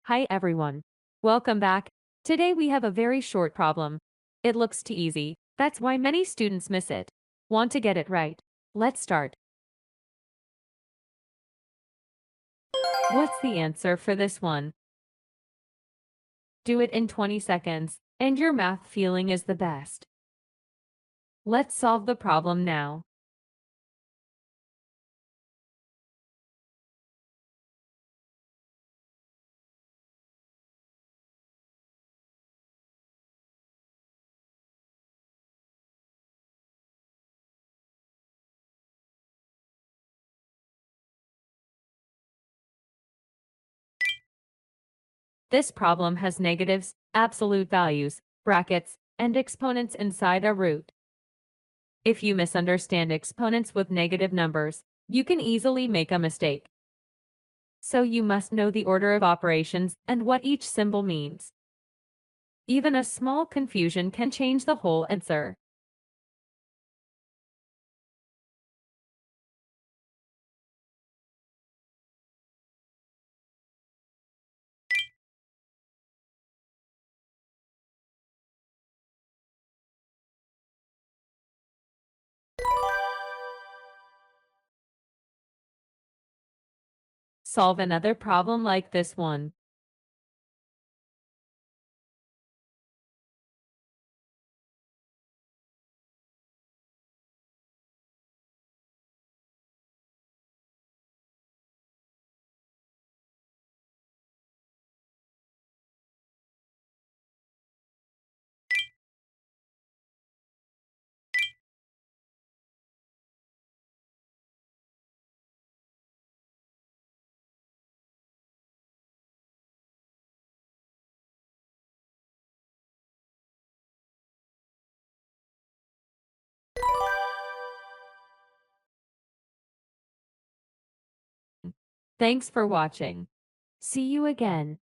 Hi everyone. Welcome back. Today we have a very short problem. It looks too easy. That's why many students miss it. Want to get it right? Let's start. What's the answer for this one? Do it in 20 seconds, and your math feeling is the best. Let's solve the problem now. This problem has negatives, absolute values, brackets, and exponents inside a root. If you misunderstand exponents with negative numbers, you can easily make a mistake. So you must know the order of operations and what each symbol means. Even a small confusion can change the whole answer. Solve another problem like this one. Thanks for watching. See you again.